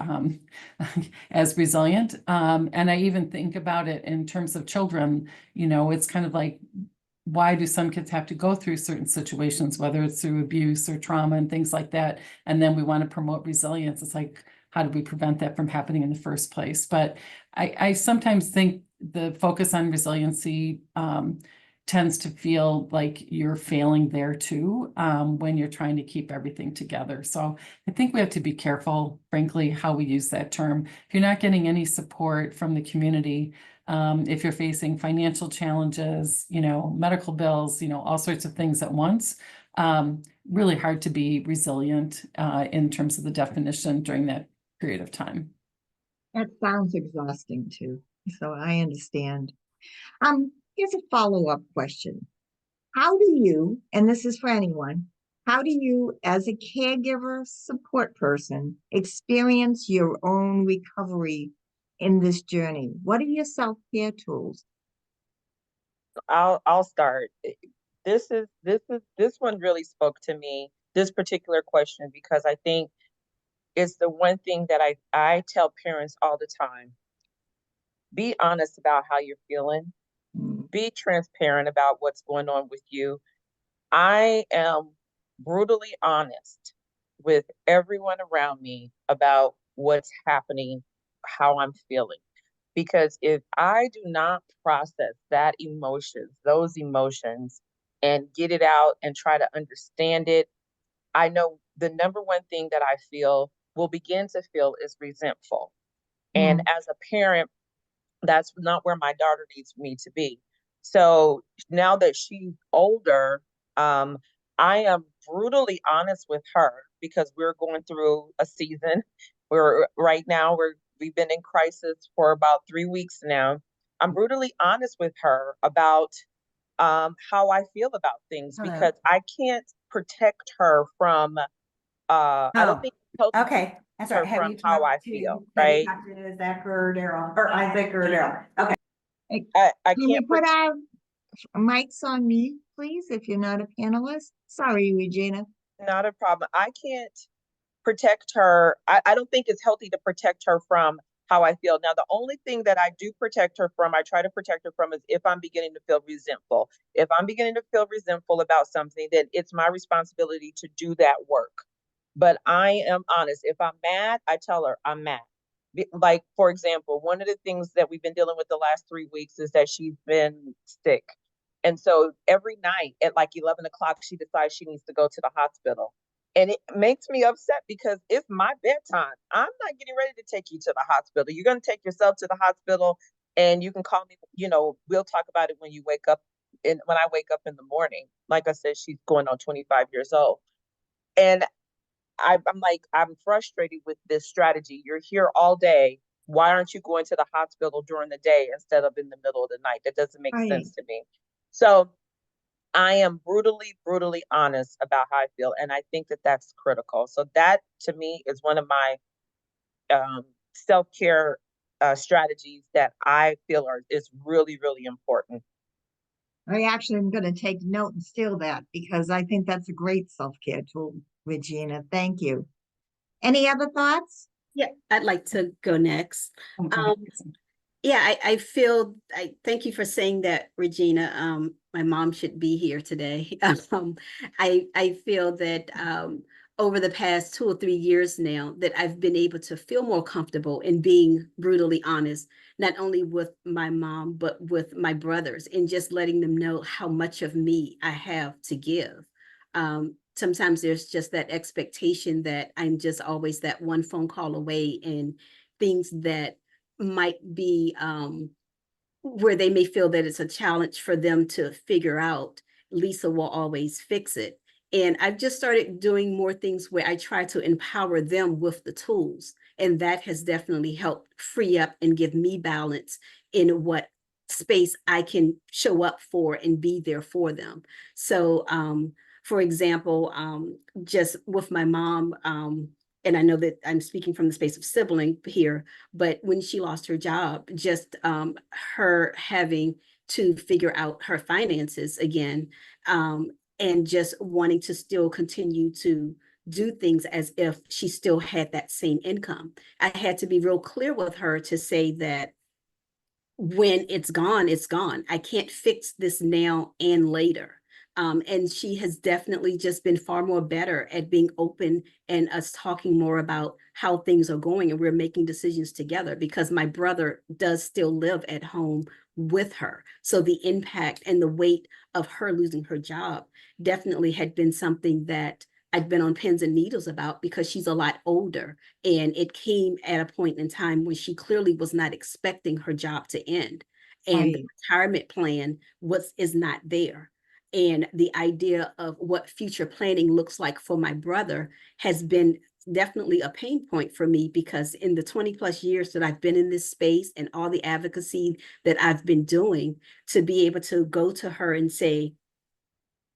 as resilient. And I even think about it in terms of children. It's kind of like, why do some kids have to go through certain situations, whether it's through abuse or trauma and things like that? And then we want to promote resilience. It's like, how do we prevent that from happening in the first place? But I sometimes think the focus on resiliency tends to feel like you're failing there too, when you're trying to keep everything together. So I think we have to be careful, frankly, how we use that term. If you're not getting any support from the community, if you're facing financial challenges, medical bills, all sorts of things at once, really hard to be resilient in terms of the definition during that period of time. That sounds exhausting too. So I understand. Here's a follow-up question. How do you, and this is for anyone, how do you, as a caregiver support person, experience your own recovery in this journey? What are your self-care tools? I'll start. This one really spoke to me, this particular question, because I think it's the one thing that I tell parents all the time. Be honest about how you're feeling. Mm. Be transparent about what's going on with you. I am brutally honest with everyone around me about what's happening, how I'm feeling. Because if I do not process those emotions, and get it out and try to understand it, I know the number one thing that I will begin to feel is resentful. And Mm. as a parent, that's not where my daughter needs me to be. So now that she's older, I am brutally honest with her, because we're going through a season. We've been in crisis for about 3 weeks now. I'm brutally honest with her about how I feel about things, Hello. because I can't protect her from I don't Oh, think it's healthy to okay, that's protect right. her Have from you how I talked to, feel, have you right? talked to Zach or Daryl, or Isaac or Daryl? Okay. I Can we can't put our mics on mute, please, if you're not a panelist? Sorry, Regina. Not a problem. I can't protect her. I don't think it's healthy to protect her from how I feel. Now, the only thing that I do protect her from, I try to protect her from, is if I'm beginning to feel resentful. If I'm beginning to feel resentful about something, then it's my responsibility to do that work. But I am honest. If I'm mad, I tell her I'm mad. Like, for example, one of the things that we've been dealing with the last 3 weeks is that she's been sick. And so every night at like 11 o'clock, she decides she needs to go to the hospital. And it makes me upset, because it's my bedtime. I'm not getting ready to take you to the hospital. You're going to take yourself to the hospital, and you can call me, we'll talk about it when you wake up. And when I wake up in the morning, like I said, she's going on 25 years old. And I'm like, I'm frustrated with this strategy. You're here all day. Why aren't you going to the hospital during the day instead of in the middle of the night? That doesn't make Right. sense to me. So I am brutally, brutally honest about how I feel. And I think that that's critical. So that to me is one of my self-care strategies that I feel is really, really important. I actually am going to take note and steal that because I think that's a great self-care tool, Regina. Thank you. Any other thoughts? Yeah, I'd like to go next. Okay. Yeah, I thank you for saying that, Regina. My mom should be here today. I feel that over the past 2 or 3 years now that I've been able to feel more comfortable in being brutally honest, not only with my mom, but with my brothers, and just letting them know how much of me I have to give. Sometimes there's just that expectation that I'm just always that one phone call away, and things that might be where they may feel that it's a challenge for them to figure out, Lisa will always fix it. And I've just started doing more things where I try to empower them with the tools. And that has definitely helped free up and give me balance in what space I can show up for and be there for them. So, for example, just with my mom, and I know that I'm speaking from the space of sibling here, but when she lost her job, just her having to figure out her finances again, and just wanting to still continue to do things as if she still had that same income. I had to be real clear with her to say that when it's gone, it's gone. I can't fix this now and later. And she has definitely just been far more better at being open and us talking more about how things are going, and we're making decisions together because my brother does still live at home with her. So the impact and the weight of her losing her job definitely had been something that I'd been on pins and needles about because she's a lot older. And it came at a point in time when she clearly was not expecting her job to end. And the retirement plan is not there. And the idea of what future planning looks like for my brother has been definitely a pain point for me, because in the 20 plus years that I've been in this space and all the advocacy that I've been doing, to be able to go to her and say,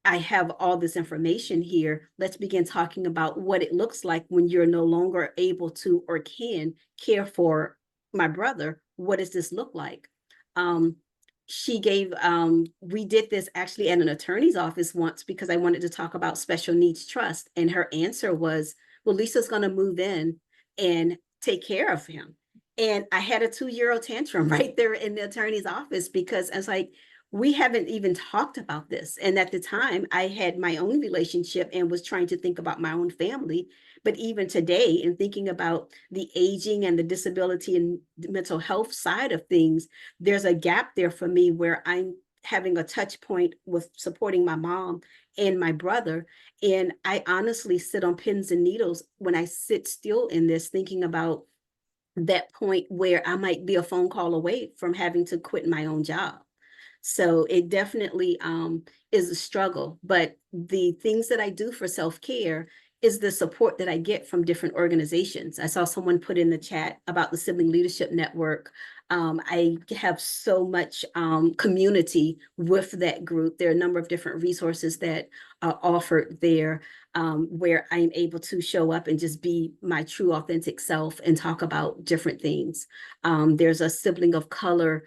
I have all this information here. Let's begin talking about what it looks like when you're no longer able to or can care for my brother. What does this look like? She gave, we did this actually at an attorney's office once because I wanted to talk about special needs trust. And her answer was, well, Lisa's going to move in and take care of him. And I had a 2-year-old tantrum right there in the attorney's office because I was like, we haven't even talked about this. And at the time, I had my own relationship and was trying to think about my own family. But even today, in thinking about the aging and the disability and the mental health side of things, there's a gap there for me where I'm having a touch point with supporting my mom and my brother. And I honestly sit on pins and needles when I sit still in this, thinking about that point where I might be a phone call away from having to quit my own job. So it definitely is a struggle, but the things that I do for self-care is the support that I get from different organizations. I saw someone put in the chat about the Sibling Leadership Network. I have so much community with that group. There are a number of different resources that are offered there, where I'm able to show up and just be my true authentic self and talk about different things. There's a Sibling of Color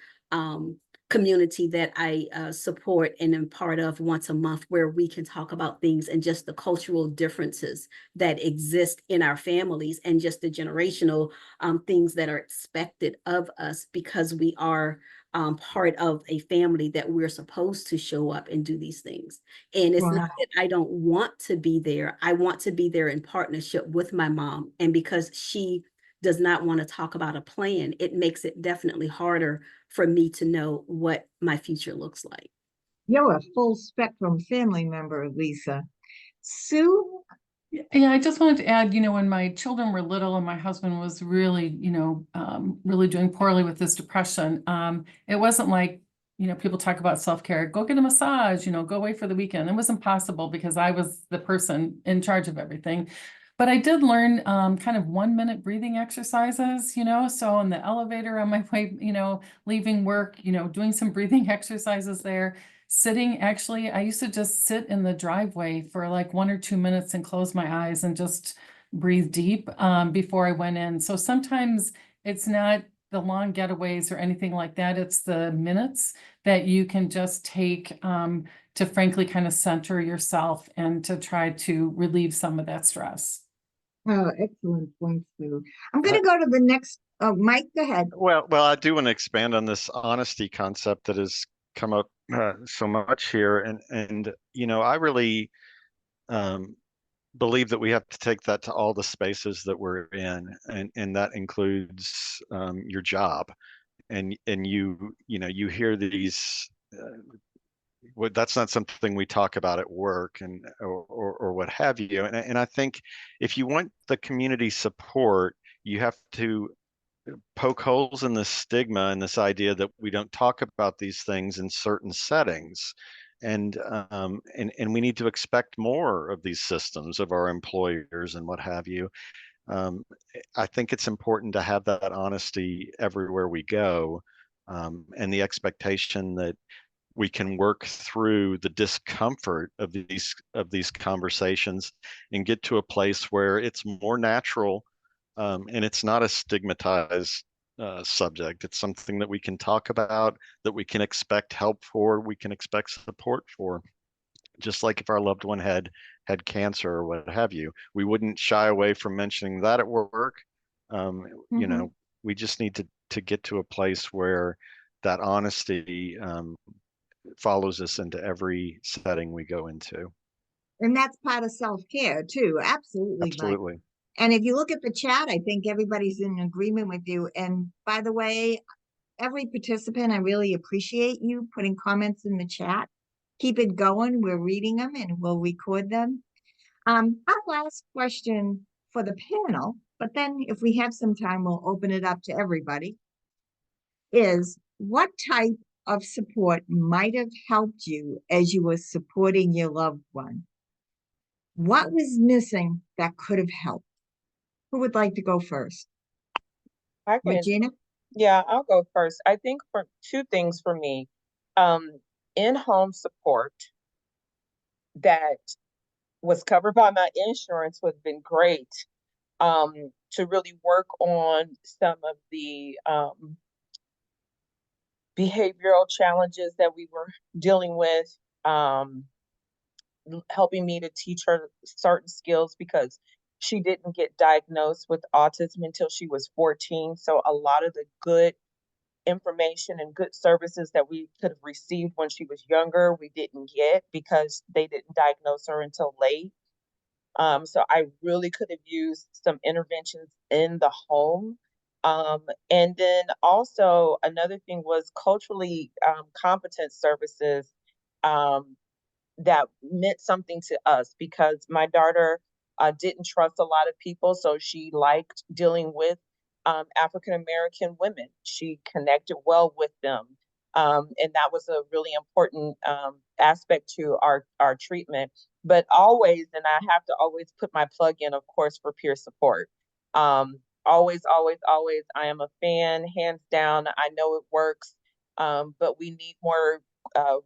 community that I support and am part of once a month, where we can talk about things and just the cultural differences that exist in our families and just the generational things that are expected of us because we are part of a family that we're supposed to show up and do these things. And it's not that I don't want to be there. I want to be there in partnership with my mom. And because she does not want to talk about a plan, it makes it definitely harder for me to know what my future looks like. You're a full spectrum family member, Lisa. Sue? Yeah, I just wanted to add, when my children were little and my husband was really, really doing poorly with his depression, it wasn't like, people talk about self-care, go get a massage, go away for the weekend. It was impossible because I was the person in charge of everything. But I did learn kind of 1-minute breathing exercises, so in the elevator on my way, leaving work, doing some breathing exercises there. actually, I used to just sit in the driveway for like 1 or 2 minutes and close my eyes and just breathe deep before I went in. So sometimes it's not the long getaways or anything like that. It's the minutes that you can just take to frankly kind of center yourself and to try to relieve some of that stress. Oh, excellent point, Sue. I'm going to go to the next. Oh, Mike, go ahead. Well, I do want to expand on this honesty concept that has come up so much here, and I really believe that we have to take that to all the spaces that we're in, and that includes your job, and you hear these. That's not something we talk about at work and or what have you, and I think if you want the community support, you have to poke holes in this stigma and this idea that we don't talk about these things in certain settings. And we need to expect more of these systems of our employers and what have you. I think it's important to have that honesty everywhere we go, and the expectation that we can work through the discomfort of these conversations and get to a place where it's more natural, and it's not a stigmatized subject. It's something that we can talk about, that we can expect help for, we can expect support for. Just like if our loved one had cancer or what have you, we wouldn't shy away from mentioning that at work. We just need to get to a place where that honesty follows us into every setting we go into. And that's part of self-care too. Absolutely, Mike. Absolutely. And if you look at the chat, I think everybody's in agreement with you. And by the way, every participant, I really appreciate you putting comments in the chat. Keep it going. We're reading them and we'll record them. Our last question for the panel, but then if we have some time, we'll open it up to everybody, is what type of support might have helped you as you were supporting your loved one? What was missing that could have helped? Who would like to go first? I can, Regina? yeah, I'll go first. I think for two things for me, in-home support that was covered by my insurance would have been great, to really work on some of the behavioral challenges that we were dealing with, helping me to teach her certain skills because she didn't get diagnosed with autism until she was 14. So a lot of the good information and good services that we could have received when she was younger, we didn't get because they didn't diagnose her until late. So I really could have used some interventions in the home. And then also another thing was culturally competent services that meant something to us because my daughter didn't trust a lot of people, so she liked dealing with African American women. She connected well with them, and that was a really important aspect to our treatment. But always, and I have to always put my plug in, of course, for peer support. Always, always, always. I am a fan, hands down. I know it works, but we need more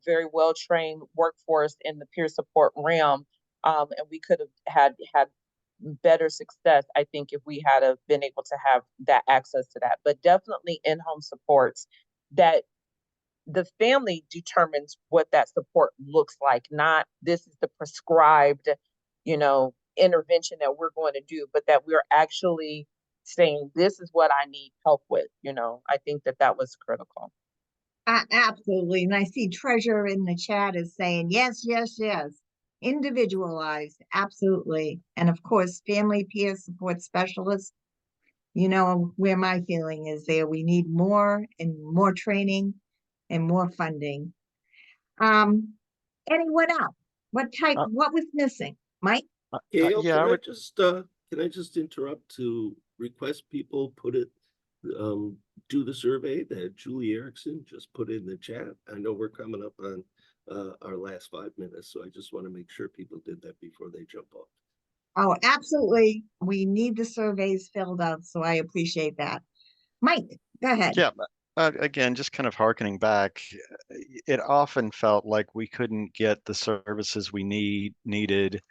very well trained workforce in the peer support realm, and we could have had better success, I think, if we had been able to have that access to that. But definitely in-home supports that the family determines what that support looks like, not this is the prescribed, intervention that we're going to do, but that we're actually saying this is what I need help with. I think that was critical. Absolutely. And I see Treasure in the chat is saying, yes, yes, yes. Individualized. Absolutely. And of course, family peer support specialists, where my feeling is there. We need more and more training and more funding. Anyone else? What was missing? Mike? Gail, Yeah, can I just interrupt to request people do the survey that Julie Erickson just put in the chat? I know we're coming up on our last 5 minutes, so I just want to make sure people did that before they jump off. Oh, absolutely. We need the surveys filled out, so I appreciate that. Mike, go ahead. Yeah, Again, just kind of hearkening back, it often felt like we couldn't get the services we needed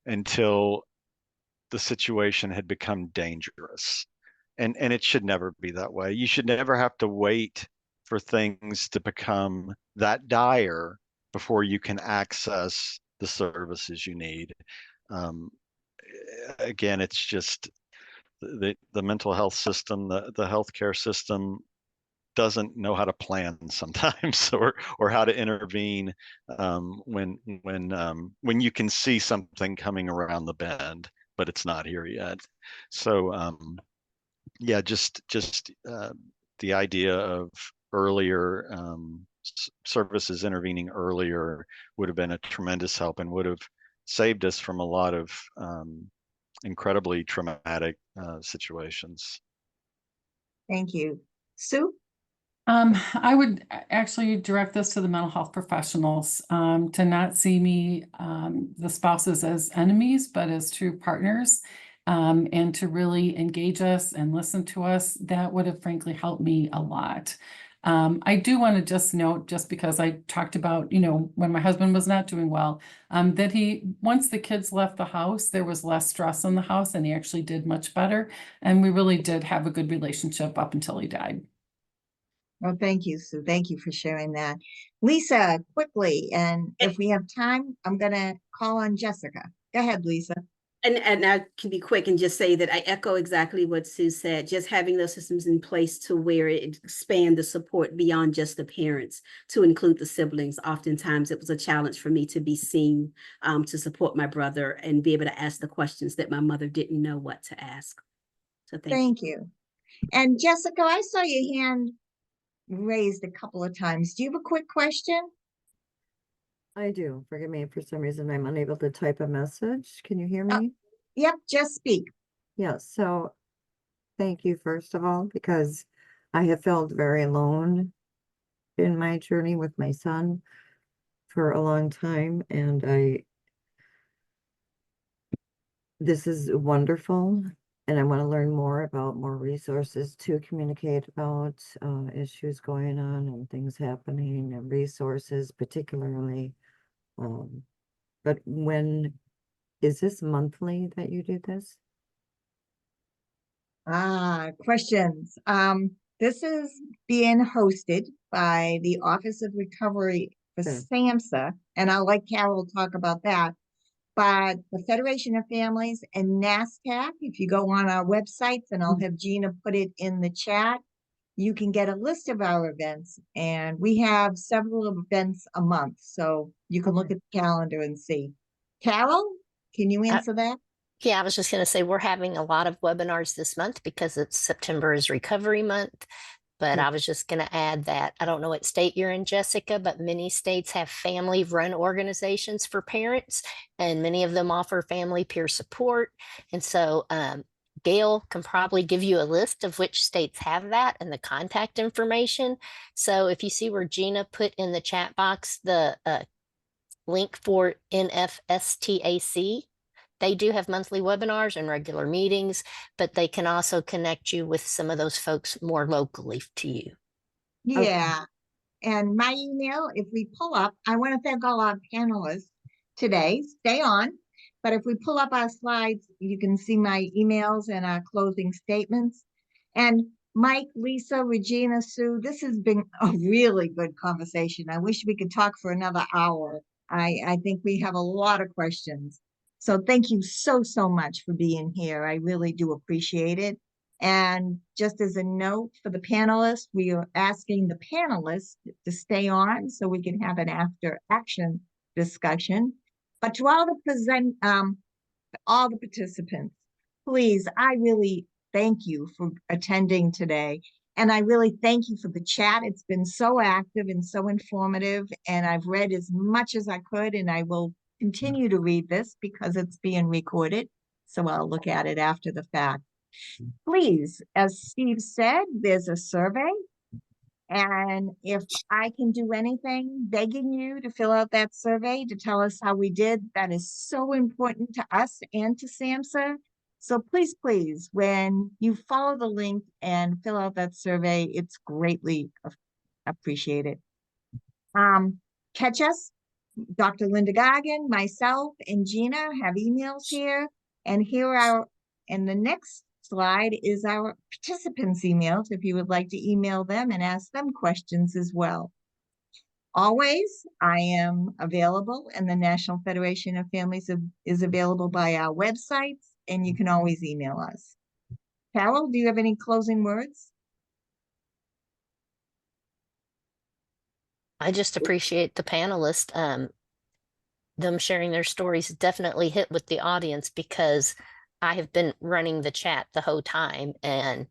until the situation had become dangerous. And it should never be that way. You should never have to wait for things to become that dire before you can access the services you need. Um, Again, it's just the mental health system, the healthcare system doesn't know how to plan sometimes, or how to intervene when you can see something coming around the bend, but it's not here yet. So yeah, just the idea of earlier services intervening earlier would have been a tremendous help and would have saved us from a lot of incredibly traumatic situations. Thank you. Sue? I would actually direct this to the mental health professionals, to not see me, the spouses as enemies, but as true partners, and to really engage us and listen to us. That would have frankly helped me a lot. I do want to just note, just because I talked about, when my husband was not doing well, that once the kids left the house, there was less stress in the house and he actually did much better. And we really did have a good relationship up until he died. Well, thank you, Sue. Thank you for sharing that. Lisa, quickly, and if we have time, I'm going to call on Jessica. Go ahead, Lisa. And I can be quick and just say that I echo exactly what Sue said, just having those systems in place to where it expand the support beyond just the parents to include the siblings. Oftentimes it was a challenge for me to be seen, to support my brother and be able to ask the questions that my mother didn't know what to ask. So thank you. And Jessica, I saw your hand raised a couple of times. Do you have a quick question? I do. Forgive me, for some reason I'm unable to type a message. Can you hear me? Yep, just speak. Yeah, so thank you, first of all, because I have felt very alone in my journey with my son for a long time, and this is wonderful, and I want to learn more about more resources to communicate about issues going on and things happening and resources particularly. But is this monthly that you do this? Questions. This is being hosted by the Office of Recovery for Sure. SAMHSA, and I'll let Carol talk about that. But the Federation of Families and NASTAC, if you go on our websites, and I'll have Gina put it in the chat, you can get a list of our events, and we have several events a month, so you can look at the calendar and see. Carol, can you answer that? Yeah, I was just going to say we're having a lot of webinars this month because September is Recovery Month. But I was just going to add that I don't know what state you're in, Jessica, but many states have family-run organizations for parents, and many of them offer family peer support. And so Gail can probably give you a list of which states have that and the contact information. So if you see where Gina put in the chat box the link for NFSTAC, they do have monthly webinars and regular meetings, but they can also connect you with some of those folks more locally to you. Yeah. And my email, if we pull up, I want to thank all our panelists today. Stay on. But if we pull up our slides, you can see my emails and our closing statements. And Mike, Lisa, Regina, Sue, this has been a really good conversation. I wish we could talk for another hour. I think we have a lot of questions. So thank you so much for being here. I really do appreciate it. And just as a note for the panelists, we are asking the panelists to stay on so we can have an after action discussion. But to all the participants, please, I really thank you for attending today. And I really thank you for the chat. It's been so active and so informative, and I've read as much as I could, and I will continue to read this because it's being recorded. So I'll look at it after the fact. Please, as Steve said, there's a survey. And if I can do anything, begging you to fill out that survey to tell us how we did, that is so important to us and to SAMHSA. So please, please, when you follow the link and fill out that survey, it's greatly appreciated. Catch us, Dr. Linda Goggin, myself, and Gina have emails here. And and the next slide is our participants' emails, if you would like to email them and ask them questions as well. Always, I am available, and the National Federation of Families is available by our websites, and you can always email us. Carol, do you have any closing words? I just appreciate the panelists, them sharing their stories definitely hit with the audience because I have been running the chat the whole time, and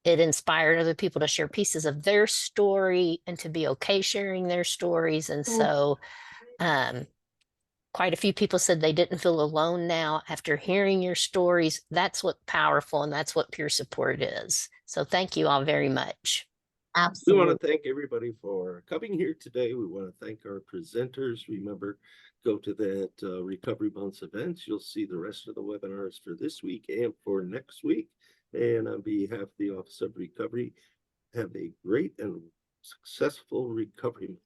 it inspired other people to share pieces of their story and to be okay sharing their stories. And so quite a few people said they didn't feel alone now after hearing your stories. That's what powerful and that's what peer support is. So thank you all very much. We Absolutely. want to thank everybody for coming here today. We want to thank our presenters. Remember, go to that Recovery Month events. You'll see the rest of the webinars for this week and for next week. And on behalf of the Office of Recovery, have a great and successful recovery month.